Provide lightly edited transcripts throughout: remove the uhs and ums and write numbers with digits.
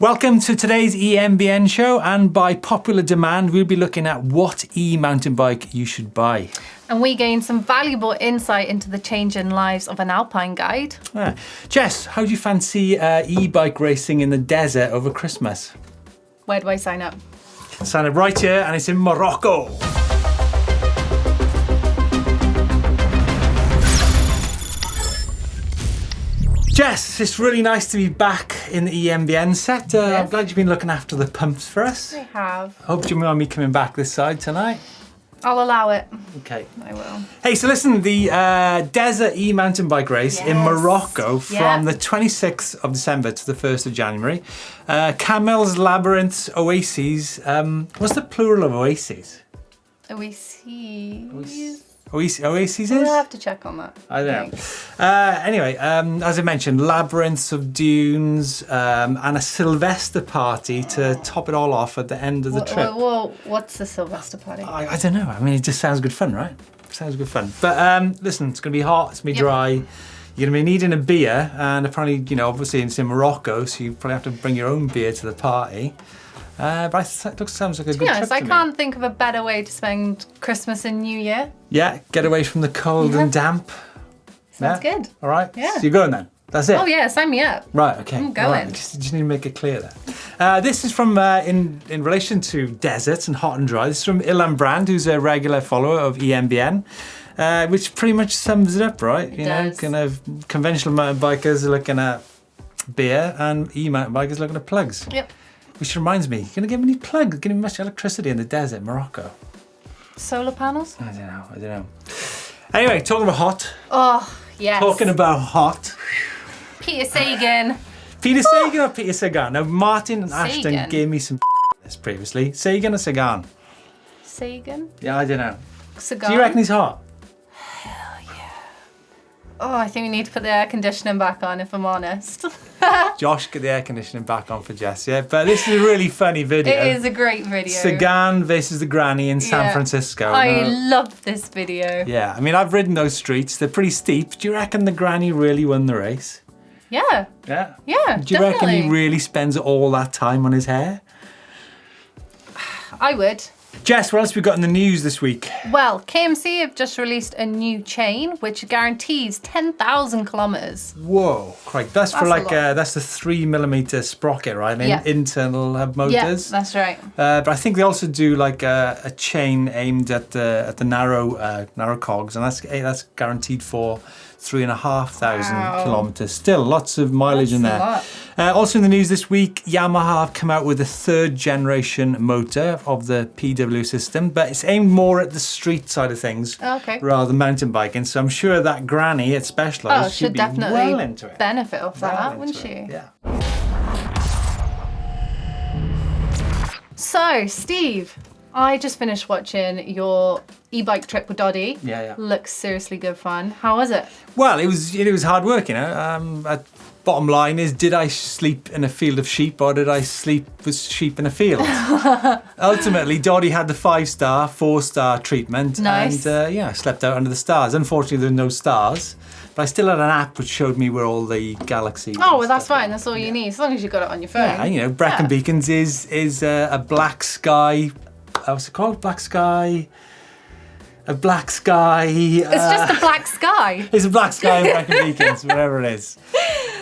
Welcome to today's EMBN show, and by popular demand, we'll be looking at what e-mountain bike you should buy. And we gained some valuable insight into the changing lives of an alpine guide. Yeah. Jess, how do you fancy e-bike racing in the desert over Christmas? Where do I sign up? Sign up right here, and it's in Morocco. Jess, it's really nice to be back in the EMBN set. Yes. I'm glad you've been looking after the pumps for us. I have. Hope you mind me coming back this side tonight. I'll allow it. Okay. I will. Hey, so listen, the Desert e-mountain bike race in Morocco from the 26th of December to the 1st of January. Camels, Labyrinths, Oases. What's the plural of oases? Oases. Oases? We'll have to check on that. I don't know. Anyway, as I mentioned, labyrinths of dunes and a Sylvester party to top it all off at the end of the trip. Well, what's the Sylvester party? I don't know. I mean, it just sounds good fun, right? Sounds good fun. But listen, it's going to be hot, it's going to be dry. You're going to be needing a beer, and apparently, obviously it's in Morocco, so you probably have to bring your own beer to the party. But it sounds like a good trip to I me. can't think of a better way to spend Christmas and New Year. Yeah, get away from the cold and damp. Sounds good. All right. Yeah. So you're going then? That's it? Oh yeah, sign me up. Right, okay. I'm going. All right. Just need to make it clear there. This is from, in relation to deserts and hot and dry, this is from Ilan Brand, who's a regular follower of EMBN, which pretty much sums it up, right? It does. Kind of conventional mountain bikers are looking at beer and e-mountain bikers looking at plugs. Yep. Which reminds me, you're going to give me any plugs? Going to be much electricity in the desert, Morocco? Solar panels? I don't know. Anyway, talking about hot. Oh, yes. Talking about hot. Peter Sagan. Peter Sagan or Peter Sagan? Now, Martin and Ashton Sagan. gave me some this previously. Sagan or Sagan? Sagan? Yeah, I don't know. Sagan? Do you reckon he's hot? Hell yeah. Oh, I think we need to put the air conditioning back on, if I'm honest. Josh, get the air conditioning back on for Jess, yeah? But this is a really funny video. It is a great video. Sagan versus the granny in San Francisco. I love this video. Yeah, I mean, I've ridden those streets. They're pretty steep. Do you reckon the granny really won the race? Yeah. Yeah? Yeah, Do you reckon he really spends all that time on his hair? I would. Jess, what else have we got in the news this week? Well, KMC have just released a new chain which guarantees 10,000 kilometers. Whoa, Craig, that's for That's a lot. that's the 3mm sprocket, right? Yeah. Internal motors. Yeah, that's right. But I think they also do like a chain aimed at the narrow cogs, and that's guaranteed for 3,500 kilometers. Still, lots of mileage in there. That's a lot. Also in the news this week, Yamaha have come out with a 3rd generation motor of the PW system, but it's aimed more at the street side of things rather than mountain biking. So I'm sure that granny at Specialized should be definitely well into it. benefit off that, wouldn't she? Yeah. So, Steve, I just finished watching your e-bike trip with Doddy. Yeah. Looks seriously good fun. How was it? Well, it was hard work, Bottom line is, did I sleep in a field of sheep or did I sleep with sheep in a field? Ultimately, Doddy had the 5-star, 4-star treatment. Nice. And I slept out under the stars. Unfortunately, there were no stars, but I still had an app which showed me where all the galaxies. Oh, well, that's fine. That's all you need, as long as you got it on your phone. Yeah, Brecon Beacons is a black sky. What's it called? Black sky. A black sky. It's just a black sky. It's a black sky in Brecon Beacons, whatever it is.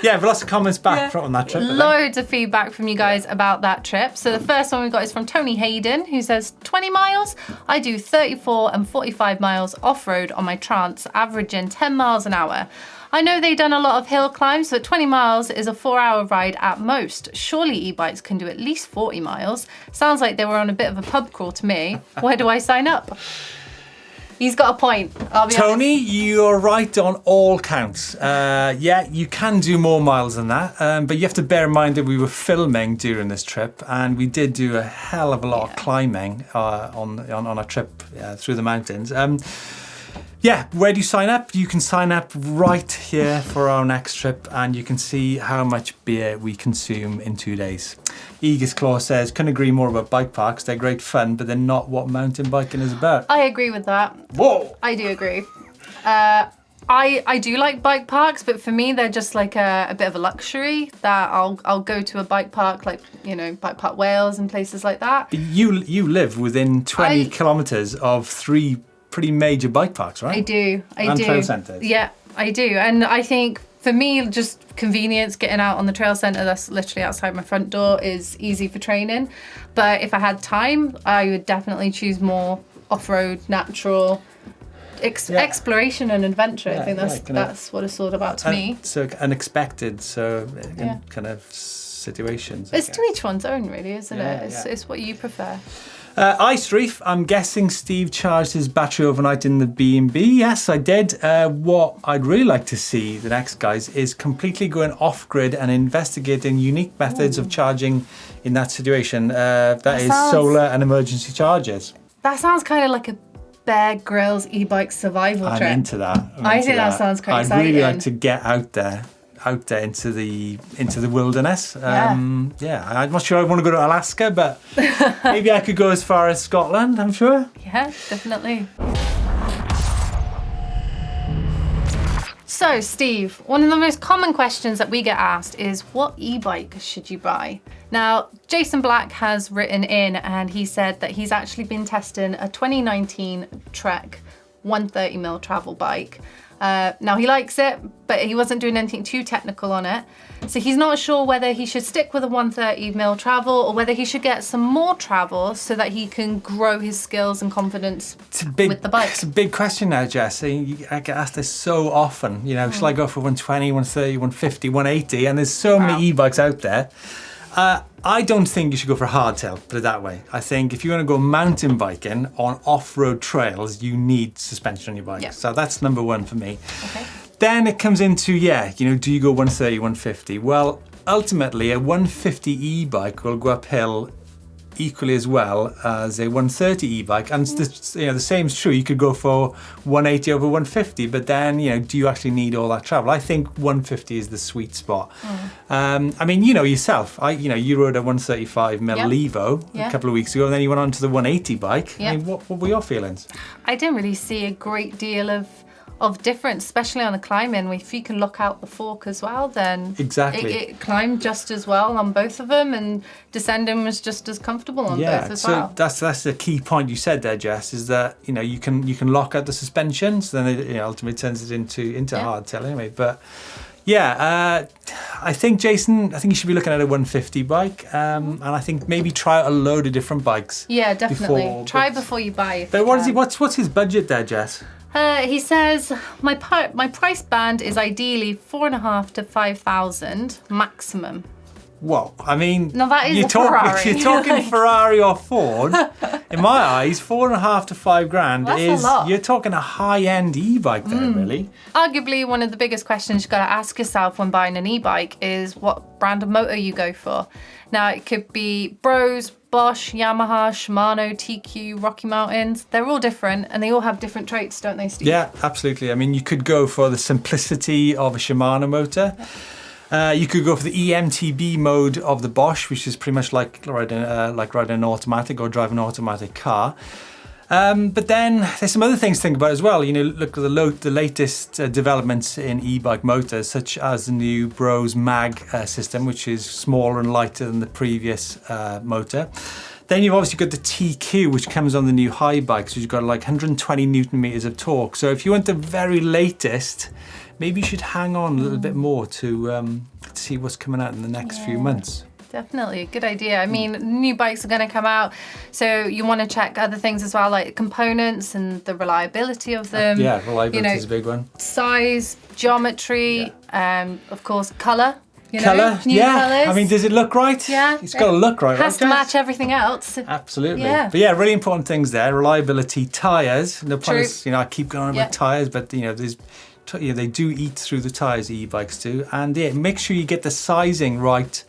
Yeah, but lots of comments back on that trip. Loads of feedback from you guys about that trip. So the first one we got is from Tony Hayden, who says, 20 miles? I do 34 and 45 miles off-road on my Trance, averaging 10 miles an hour. I know they've done a lot of hill climbs, but 20 miles is a 4-hour ride at most. Surely e-bikes can do at least 40 miles. Sounds like they were on a bit of a pub crawl to me. Where do I sign up? He's got a point. Tony, you're right on all counts. You can do more miles than that, but you have to bear in mind that we were filming during this trip, and we did do a hell of a lot of climbing on a trip through the mountains. Where do you sign up? You can sign up right here for our next trip, and you can see how much beer we consume in 2 days. Eagles Claw says, couldn't agree more about bike parks. They're great fun, but they're not what mountain biking is about. I agree with that. Whoa! I do agree. I do like bike parks, but for me they're just like a bit of a luxury that I'll go to a bike park, like, you know, Bike Park Wales and places like that. You live within 20 kilometres of 3 pretty major bike parks, right? I do. And trail centres. Yeah, I do. And I think for me, just convenience, getting out on the trail centre that's literally outside my front door is easy for training. But if I had time, I would definitely choose more off-road, natural, exploration and adventure. I think that's what it's all about to me. So unexpected, kind of situations. It's to each one's own, really, isn't it? It's what you prefer. Ice Reef, I'm guessing Steve charged his battery overnight in the B&B. Yes, I did. What I'd really like to see the next, guys, is completely going off-grid and investigating unique methods of charging in that situation. That is solar and emergency charges. That sounds kind of like a Bear Grylls e-bike survival trip. I'm into that. I think that sounds quite exciting. I'd really like to get out there into the wilderness. I'm not sure I want to go to Alaska, but maybe I could go as far as Scotland, I'm sure. Yeah, definitely. So, Steve, one of the most common questions that we get asked is, what e-bike should you buy? Now, Jason Black has written in and he said that he's actually been testing a 2019 Trek 130mm travel bike. Now, he likes it, but he wasn't doing anything too technical on it. So he's not sure whether he should stick with a 130mm travel or whether he should get some more travel so that he can grow his skills and confidence with the bike. It's a big question now, Jess. I get asked this so often. You know, should I go for 120, 130, 150, 180? And there's so many e-bikes out there. I don't think you should go for a hardtail, put it that way. I think if you're going to go mountain biking on off-road trails, you need suspension on your bike. Yeah. So that's number one for me. Okay. Then it comes into, do you go 130, 150? Well, ultimately, a 150 e-bike will go uphill equally as well as a 130 e-bike, and the same is true. You could go for 180 over 150, but then do you actually need all that travel? I think 150 is the sweet spot. I mean, yourself. You rode a 135mm Levo a couple of weeks ago, and then you went on to the 180 bike. I mean, what were your feelings? I didn't really see a great deal of difference, especially on the climbing. If you can lock out the fork as well, then it climbed just as well on both of them, and descending was just as comfortable on both as well. So that's the key point you said there, Jess, is that you can lock out the suspension, so then it ultimately turns it into hardtail anyway. But I think Jason, you should be looking at a 150 bike, and I think maybe try out a load of different bikes. Yeah, definitely. Try before you buy. But what's his budget there, Jess? He says my price band is ideally 4,500 to 5,000 maximum. Well, I mean, now that is Ferrari. You're talking Ferrari or Ford. In my eyes, 4,500 to 5,000 is a lot. You're talking a high-end e-bike there, really. Arguably, one of the biggest questions you've got to ask yourself when buying an e-bike is what brand of motor you go for. Now, it could be Bros, Bosch, Yamaha, Shimano, TQ, Rocky Mountains. They're all different, and they all have different traits, don't they, Steve? Yeah, absolutely. I mean, you could go for the simplicity of a Shimano motor. You could go for the eMTB mode of the Bosch, which is pretty much like riding an automatic or driving an automatic car. But then there's some other things to think about as well. Look at the latest developments in e-bike motors, such as the new Bros Mag system, which is smaller and lighter than the previous motor. Then you've obviously got the TQ, which comes on the new high bikes, which you've got like 120 Newton meters of torque. So if you want the very latest, maybe you should hang on a little bit more to see what's coming out in the next few months. Definitely, good idea. I mean, new bikes are going to come out, so you want to check other things as well, like components and the reliability of them. Reliability is a big one. Size, geometry, of course, colour. Colour, new colours. I mean, does it look right? Yeah. It's got to look right. It has to match everything else. Absolutely. Yeah. But really important things there. Reliability, tyres. No point, I keep going on about tyres, but there's they do eat through the tyres, e-bikes do. And make sure you get the sizing right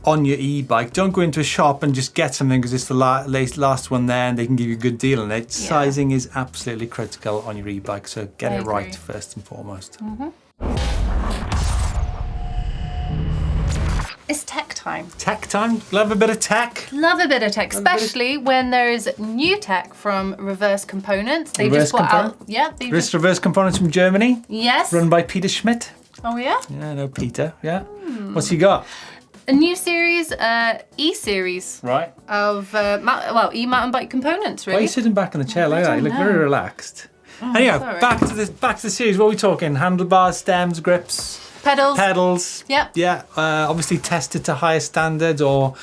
on your e-bike. Don't go into a shop and just get something because it's the last one there and they can give you a good deal on it. Yeah. Sizing is absolutely critical on your e-bike, so get it right first and foremost. It's tech time. time. Tech time. Love a bit of tech. Love a bit of tech, especially when there's new tech from Reverse Components. They Reverse just brought Component? out, yeah. They just, Reverse Components from Germany. yes. Run by Peter Schmidt. Oh yeah. Yeah, I know Peter. Yeah. What's he got? A new series, E-series Right. of e-mountain bike components. Why are Really. you sitting back in the chair like that? You look don't very know. relaxed. Anyhow, sorry. back to the series. What are we talking? Handlebars, stems, grips, Pedals. pedals. Yep. Yeah. Obviously tested to higher standards or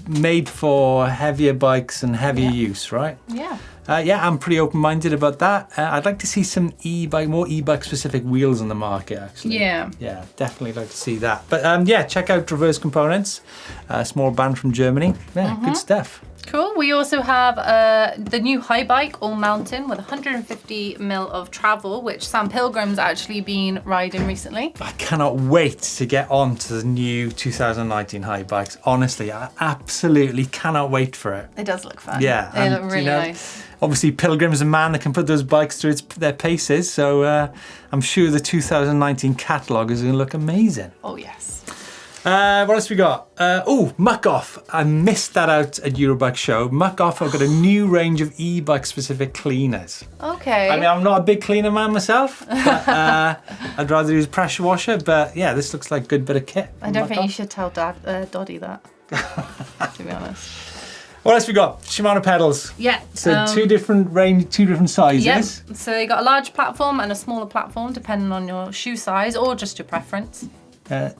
made for heavier bikes and heavier use, right? Yeah. Yeah, I'm pretty open-minded about that. I'd like to see some more e-bike specific wheels on the market, actually. Yeah. Yeah, definitely like to see that. But yeah, check out Reverse Components, a small band from Germany. Yeah, good stuff. Cool. We also have the new high bike, all mountain, with 150 mil of travel, which Sam Pilgrim's actually been riding recently. I cannot wait to get on to the new 2019 high bikes. Honestly, I absolutely cannot wait for it. It does look fun. Yeah, They and, look really nice. Obviously, Pilgrim's a man that can put those bikes through their paces, so I'm sure the 2019 catalogue is going to look amazing. Oh, yes. What else we got? Muck Off. I missed that out at Eurobike Show. Muck Off have got a new range of e-bike specific cleaners. Okay. I mean, I'm not a big cleaner man myself, but I'd rather use pressure washer. But yeah, this looks like a good bit of kit. I don't think you should tell Doddy that, to be honest. What else we got? Shimano pedals. Yeah. So two different sizes. Yes. So they got a large platform and a smaller platform, depending on your shoe size or just your preference.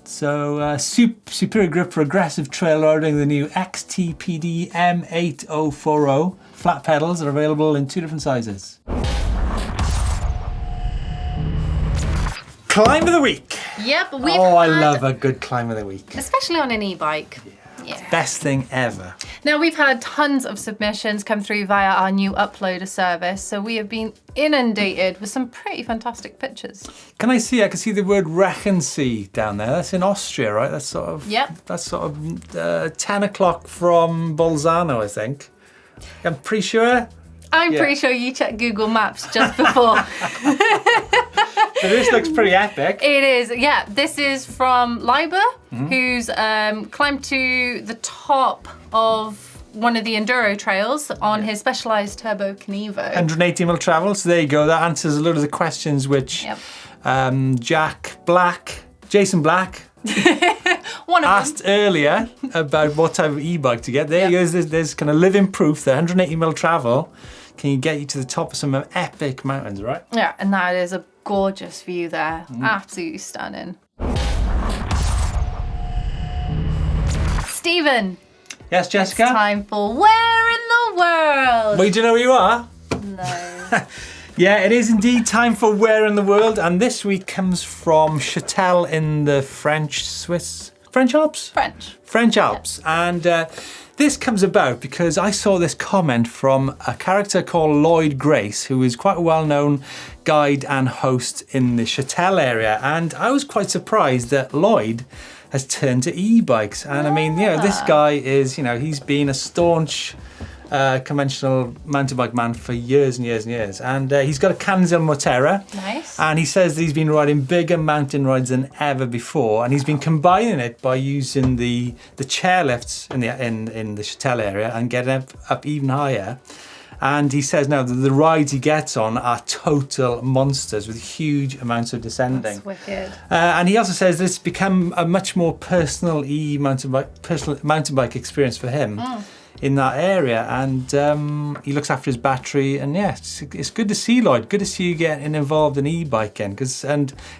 Superior grip for aggressive trail riding. The new XTPD M8040 flat pedals are available in two different sizes. Climb of the week. Yep. I love a good climb of the week. Especially on an e-bike. Yeah. Best thing ever. Now, we've had tons of submissions come through via our new uploader service, so we have been inundated with some pretty fantastic pictures. I can see the word Rechensee down there. That's in Austria, right? That's sort of 10 o'clock from Bolzano, I think. I'm pretty sure. I'm pretty sure you checked Google Maps just before. So this looks pretty epic. It is, yeah. This is from Leiber, who's climbed to the top of one of the enduro trails on his Specialized Turbo Canevo. 180 mil travel, so there you go. That answers a lot of the questions which Jason Black asked earlier about what type of e-bike to get. There you go. There's kind of living proof that 180 mil travel can get you to the top of some epic mountains, right? Yeah, and that is a gorgeous view there. Absolutely stunning. Stephen. Yes, Jessica? It's time for Where in the World? Well, do you know where you are? No. Yeah, it is indeed time for Where in the World, and this week comes from Châtel in the French Alps? French Alps. And this comes about because I saw this comment from a character called Lloyd Grace, who is quite a well-known guide and host in the Châtel area. And I was quite surprised that Lloyd has turned to e-bikes. And I mean, this guy is, he's been a staunch conventional mountain bike man for years and years and years. And he's got a Canzel Moterra. Nice. And he says that he's been riding bigger mountain rides than ever before. And he's been combining it by using the chairlifts in the Châtel area and getting up even higher. And he says now that the rides he gets on are total monsters with huge amounts of descending. That's wicked. And he also says that it's become a much more personal mountain bike experience for him in that area. And he looks after his battery. And yeah, it's good to see, Lloyd. Good to see you getting involved in e-biking and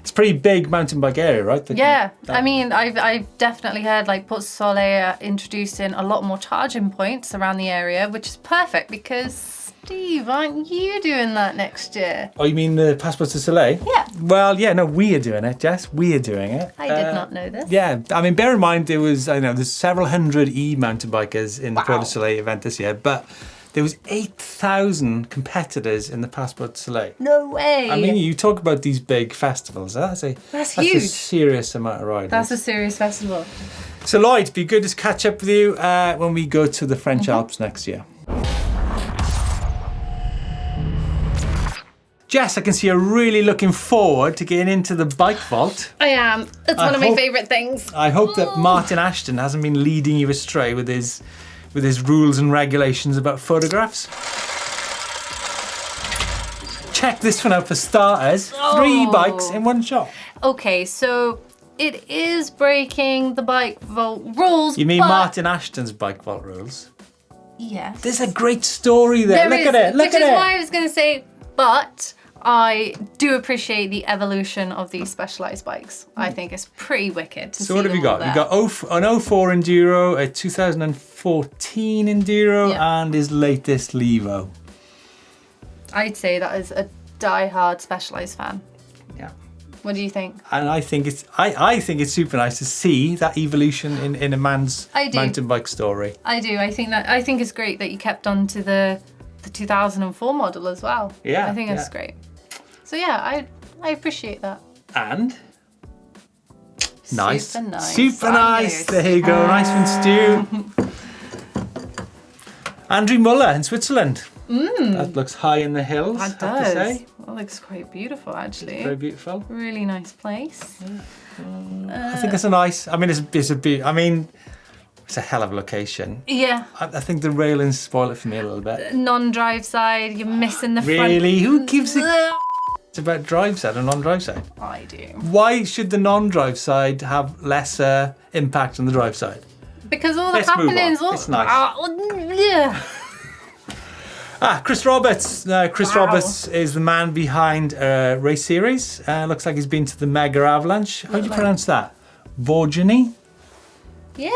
it's a pretty big mountain bike area, right? I mean, I've definitely heard like Port Soleil introducing a lot more charging points around the area, which is perfect because Steve, aren't you doing that next year? Oh, you mean the Passport to Soleil? Yeah. Well, yeah, no, we are doing it, Jess. We are doing it. I did not know this. Yeah, I mean, bear in mind there's several hundred e-mountain bikers in the Port de Soleil event this year, but there was 8,000 competitors in the Passport to Soleil. No way. I mean, you talk about these big festivals. That's huge. a serious amount of riders. That's a serious festival. So, Lloyd, it'd be good to catch up with you when we go to the French Alps next year. Jess, I can see you're really looking forward to getting into the bike vault. I am. It's one of my favourite things. I hope that Martin Ashton hasn't been leading you astray with his rules and regulations about photographs. Check this one out for starters. 3 bikes in one shot. Okay, so it is breaking the bike vault rules. You mean Martin Ashton's bike vault rules? Yes. There's a great story there. Look at it. Which is why I was going to say, but I do appreciate the evolution of these specialised bikes. I think it's pretty wicked to see. So what have you got? There. You've got an 04 Enduro, a 2014 Enduro, and his latest Levo. I'd say that is a die-hard Specialized fan. Yeah. What do you think? And I think it's super nice to see that evolution in a man's mountain bike story. I do. I think it's great that you kept on to the 2004 model as well. Yeah. I think that's great. So yeah, I appreciate that. And nice. Super nice. There you go. Nice one, Stu. Andrew Muller in Switzerland. That looks high in the hills. That does. I have to say. That looks quite beautiful, actually. It's very beautiful. Really nice place. I think it's a nice. I mean, it's a hell of a location. Yeah. I think the railings spoil it for me a little bit. Non-drive side, you're missing the front. Really? Who gives a it's about drive side and non-drive side? I do. Why should the non-drive side have lesser impact on the drive side? Because all the happenings. It's nice. Chris Roberts. Chris Roberts is the man behind a race series. Looks like he's been to the Mega Avalanche. How do you pronounce that? Vorgeny? Yeah.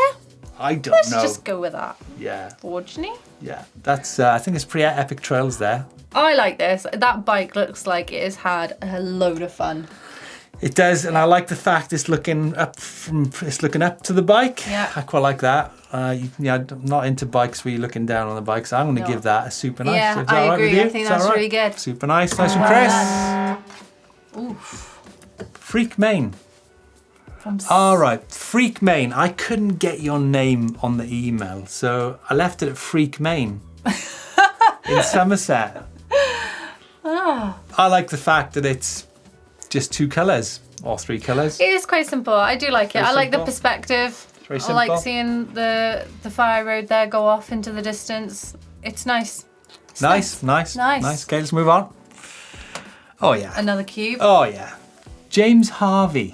I don't Let's know. just go with that. Yeah. Vorgeny? Yeah. That's. I think it's pretty epic trails there. I like this. That bike looks like it has had a load of fun. It does, and I like the fact it's looking up to the bike. Yeah. I quite like that. I'm not into bikes where you're looking down on the bike, so I'm going to give that a super nice. Yeah, Is that I all right agree. with you? I think that's really good. Super nice. Nice one, Chris. Oof. Freak Main. All right, Freak Main. I couldn't get your name on the email, so I left it at Freak Main in Somerset. I like the fact that it's just 2 colours or 3 colours. It is quite simple. I do like it. I like the simple. perspective. Very I simple. like seeing the fire road there go off into the distance. It's nice. It's Nice. Okay, let's move on. Oh yeah. Another cube. Oh yeah. James Harvey.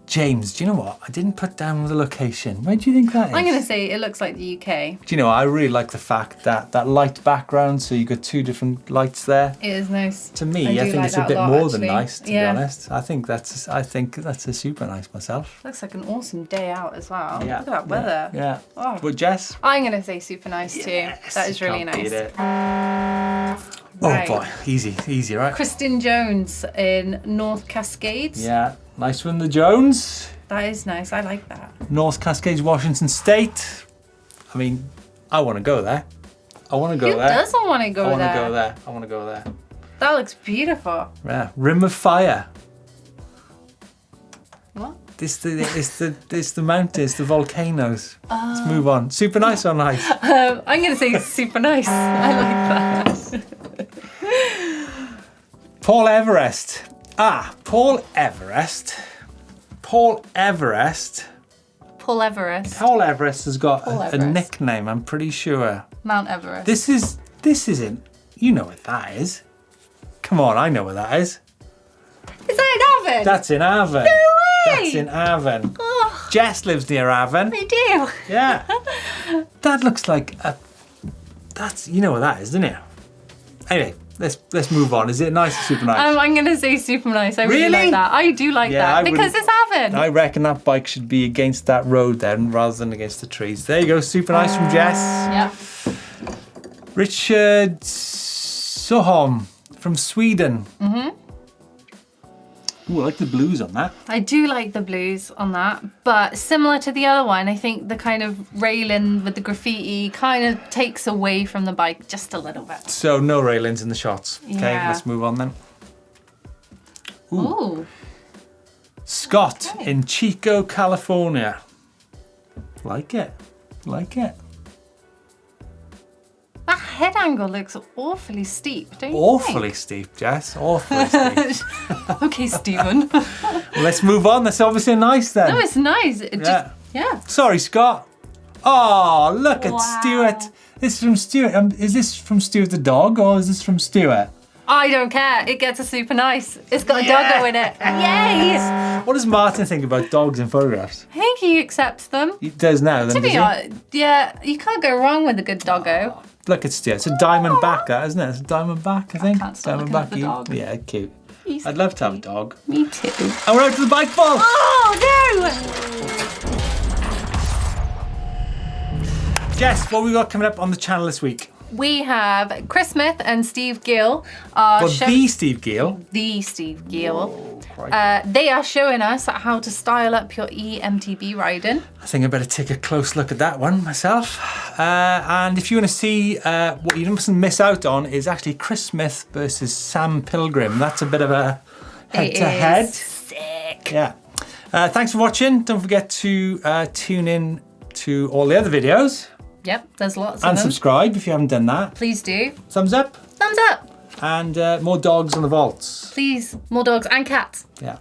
James, do you know what? I didn't put down the location. Where do you think that is? I'm going to say it looks like the UK. Do you know, I really like the fact that light background, so you've got 2 different lights there. It is nice. To me, I think it's a bit more than nice, to be honest. I think that's a super nice myself. Looks like an awesome day out as well. Yeah. Look at that weather. Yeah. Oh. But Jess? I'm going to say super nice too. That is really Can't beat nice. it. Right. Oh boy, easy, right? Kristen Jones in North Cascades. Yeah, nice one, the Jones. That is nice. I like that. North Cascades, Washington State. I mean, I want to go there. I want to go Who there. doesn't want to go there? I want to go there. That looks beautiful. Yeah, Rim of Fire. What? It's the mountains, the volcanoes. Let's move on. Super nice or nice? I'm going to say super nice. I like that. Paul Everest. Paul Everest. Paul Everest has got a nickname, I'm pretty sure. Mount Everest. This isn't, you know what that is. Come on, I know what that is. Is that in Avon? That's in Avon. No way! That's in Avon. Oh, Jess lives near Avon. I do. Yeah. That looks like you know what that is, don't you? Anyway, let's move on. Is it nice or super nice? I'm going to say super nice. I really like that. I do like that because it's Avon. I reckon that bike should be against that road then rather than against the trees. There you go. Super nice from Jess. Yep. Richard Soholm from Sweden. Mm-hmm. Ooh, I like the blues on that. I do like the blues on that, but similar to the other one, I think the kind of railing with the graffiti kind of takes away from the bike just a little bit. So no railings in the shots. Okay, let's move on then. Ooh. Scott in Chico, California. Like it. That head angle looks awfully steep, don't you Awfully steep, Jess. Awfully steep. think? Okay, Stephen. Well, let's move on. That's obviously nice then. No, it's nice. It just, yeah. Sorry, Scott. Oh, look at Wow. Stuart. This is from Stuart. Is this from Stuart the dog or is this from Stuart? I don't care. It gets a super nice. It's got a doggo in it. Yay! What does Martin think about dogs in photographs? I think he accepts them. He does now, then, To does be he? honest, yeah, you can't go wrong with a good doggo. Look at Stuart. It's a diamond back, that, isn't it? It's a diamond back, I think. can't stop Diamond looking at the backy. dog. Yeah, cute. He's I'd love to have a dog. Me too. And we're out to the bike vault. Oh Jess, what we got coming up on the channel this week? no! We have Chris Smith and Steve Gill are Well, the Steve Gill. the Steve Gill. Crikey. They are showing us how to style up your eMTB riding. I think I better take a close look at that one myself. And if you want to see what you mustn't miss out on is actually Chris Smith versus Sam Pilgrim. That's a bit of a head-to-head. It is sick. Yeah. Thanks for watching. Don't forget to tune in to all the other videos Yep, there's lots of and them. subscribe if you haven't done that. Please do. Thumbs up Thumbs up. and more dogs on the vaults. Please, more dogs and cats. Yeah.